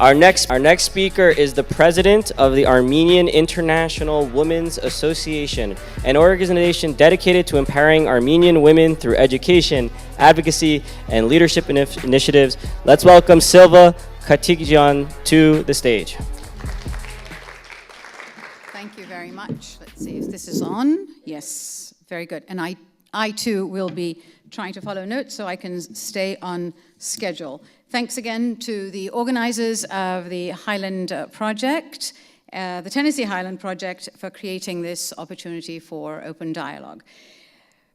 Our next speaker is the president of the Armenian International Women's Association, an organization dedicated to empowering Armenian women through education, advocacy, and leadership initiatives. Let's welcome Silva Katchiguian to the stage. Thank you very much. Let's see if this is on. Yes, very good. And I too will be trying to follow notes so I can stay on schedule. Thanks again to the organizers of the Highland Project, the Tennessee Highland Project, for creating this opportunity for open dialogue.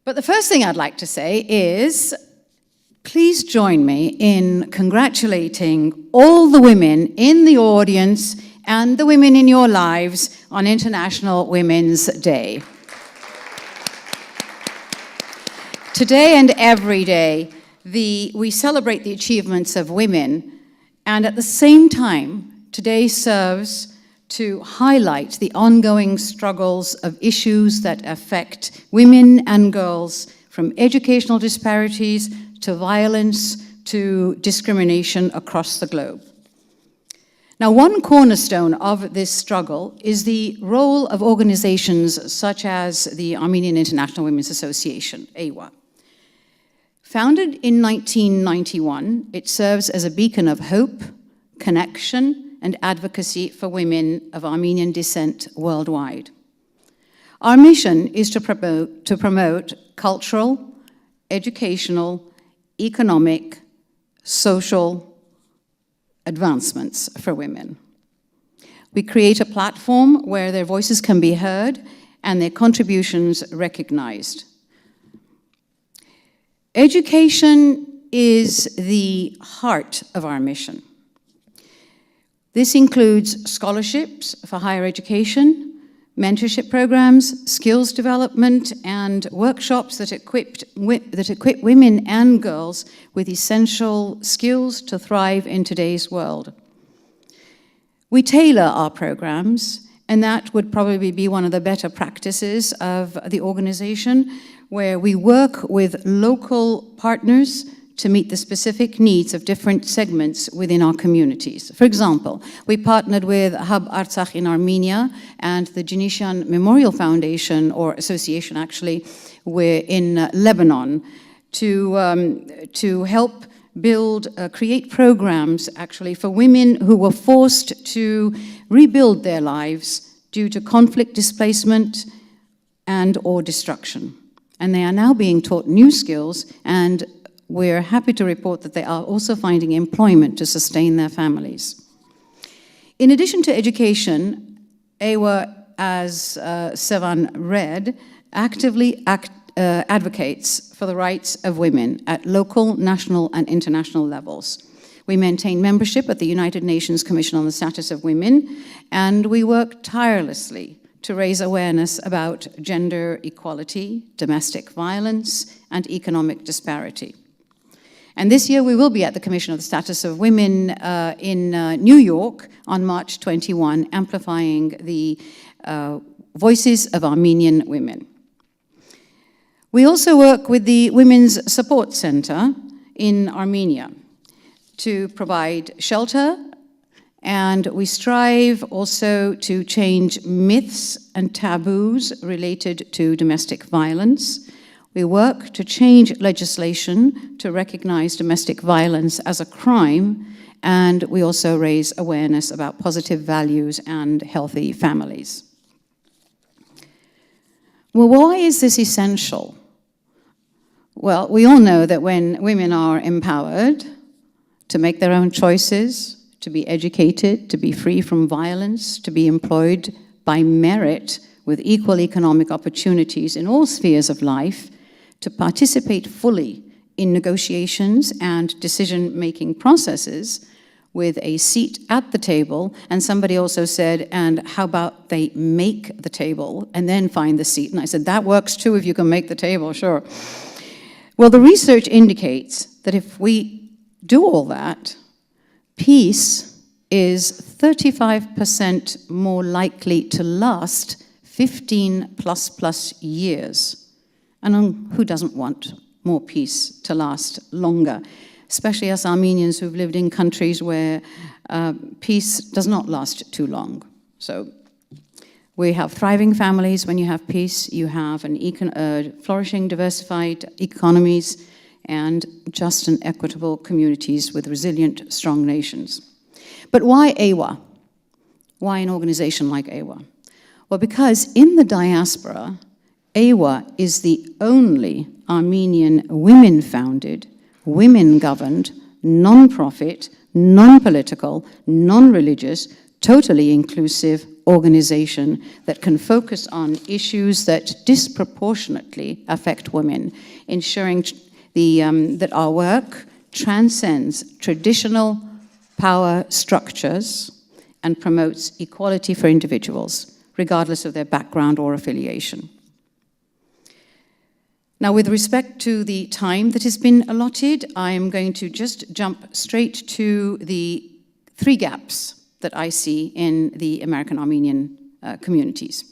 But the first thing I'd like to say is, please join me in congratulating all the women in the audience and the women in your lives on International Women's Day. Today and every day, we celebrate the achievements of women, and at the same time, today serves to highlight the ongoing struggles of issues that affect women and girls, from educational disparities to violence to discrimination across the globe. Now, one cornerstone of this struggle is the role of organizations such as the Armenian International Women's Association, AWA. Founded in 1991, it serves as a beacon of hope, connection, and advocacy for women of Armenian descent worldwide. Our mission is to promote cultural, educational, economic, social advancements for women. We create a platform where their voices can be heard and their contributions recognized. Education is the heart of our mission. This includes scholarships for higher education, mentorship programs, skills development, and workshops that equip women and girls with essential skills to thrive in today's world. We tailor our programs, and that would probably be one of the better practices of the organization, where we work with local partners to meet the specific needs of different segments within our communities. For example, we partnered with Hub Artsakh in Armenia and the Genesian Memorial Foundation, or Association actually, we're in Lebanon, to help create programs actually for women who were forced to rebuild their lives due to conflict, displacement, and/or destruction. And they are now being taught new skills, and we're happy to report that they are also finding employment to sustain their families. In addition to education, AWA, as Sevan read, actively advocates for the rights of women at local, national, and international levels. We maintain membership at the United Nations Commission on the Status of Women, and we work tirelessly to raise awareness about gender equality, domestic violence, and economic disparity. And this year we will be at the Commission of the Status of Women in New York on March 21, amplifying the voices of Armenian women. We also work with the Women's Support Center in Armenia to provide shelter, and we strive also to change myths and taboos related to domestic violence. We work to change legislation to recognize domestic violence as a crime, and we also raise awareness about positive values and healthy families. Well, why is this essential? Well, we all know that when women are empowered to make their own choices, to be educated, to be free from violence, to be employed by merit with equal economic opportunities in all spheres of life, to participate fully in negotiations and decision-making processes with a seat at the table. And somebody also said, and how about they make the table and then find the seat? And I said, that works too if you can make the table, sure. Well, the research indicates that if we do all that, peace is 35% more likely to last 15 plus years. And who doesn't want more peace to last longer? especially us Armenians who've lived in countries where peace does not last too long. So we have thriving families. When you have peace, you have flourishing, diversified economies, and just and equitable communities with resilient, strong nations. But why AWA? Why an organization like AWA? Well, because in the diaspora, AWA is the only Armenian women-founded, women-governed, non-profit, non-political, non-religious, totally inclusive organization that can focus on issues that disproportionately affect women, ensuring that our work transcends traditional power structures and promotes equality for individuals, regardless of their background or affiliation. Now, with respect to the time that has been allotted, I am going to just jump straight to the 3 gaps that I see in the American Armenian communities.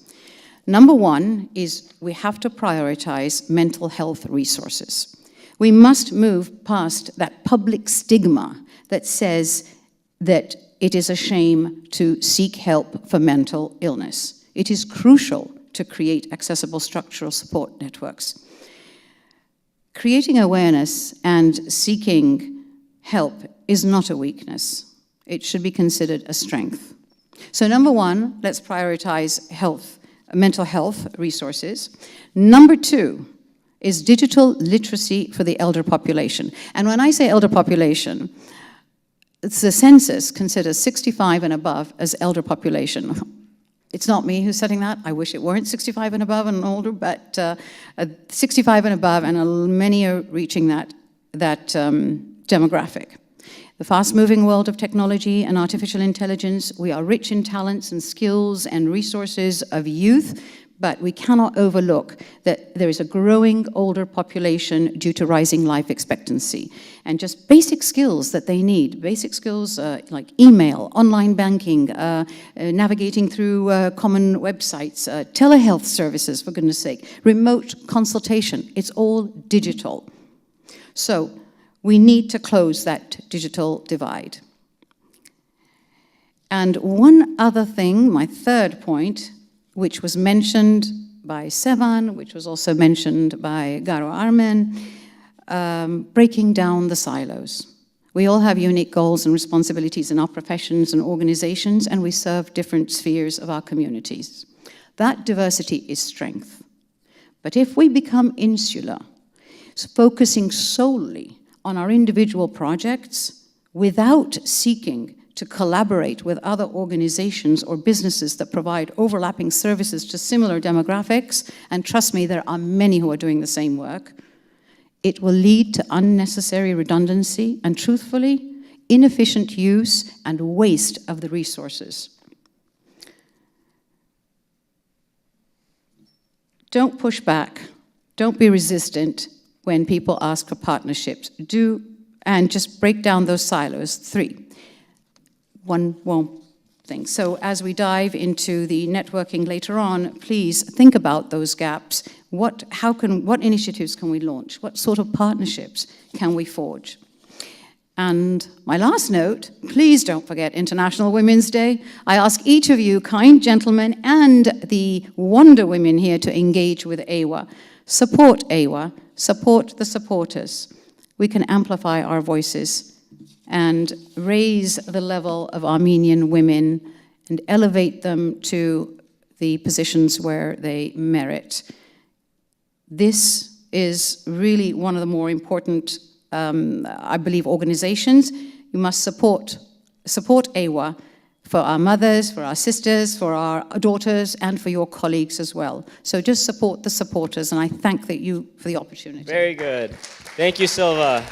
Number 1 is we have to prioritize mental health resources. We must move past that public stigma that says that it is a shame to seek help for mental illness. It is crucial to create accessible structural support networks. Creating awareness and seeking help is not a weakness. It should be considered a strength. So number 1, let's prioritize mental health resources. Number 2 is digital literacy for the elder population. And when I say elder population, the census considers 65 and above as elder population. It's not me who's setting that. I wish it weren't 65 and above and older, but 65 and above, and many are reaching that demographic. The fast-moving world of technology and artificial intelligence, we are rich in talents and skills and resources of youth, but we cannot overlook that there is a growing older population due to rising life expectancy. And just basic skills that they need, basic skills like email, online banking, navigating through common websites, telehealth services, for goodness sake, remote consultation, it's all digital. So we need to close that digital divide. And one other thing, my 3rd point, which was mentioned by Sevan, which was also mentioned by Garo Armen, breaking down the silos. We all have unique goals and responsibilities in our professions and organizations, and we serve different spheres of our communities. That diversity is strength. But if we become insular, focusing solely on our individual projects without seeking to collaborate with other organizations or businesses that provide overlapping services to similar demographics, and trust me, there are many who are doing the same work, it will lead to unnecessary redundancy and, truthfully, inefficient use and waste of the resources. Don't push back. Don't be resistant when people ask for partnerships. And just break down those silos. 3. One thing. So as we dive into the networking later on, please think about those gaps. What initiatives can we launch? What sort of partnerships can we forge? And my last note, please don't forget International Women's Day. I ask each of you, kind gentlemen, and the Wonder Women here to engage with AWA. Support AWA, support the supporters. We can amplify our voices and raise the level of Armenian women and elevate them to the positions where they merit. This is really one of the more important, I believe, organizations. You must support AWA for our mothers, for our sisters, for our daughters, and for your colleagues as well. So just support the supporters, and I thank you for the opportunity. Very good. Thank you, Silva.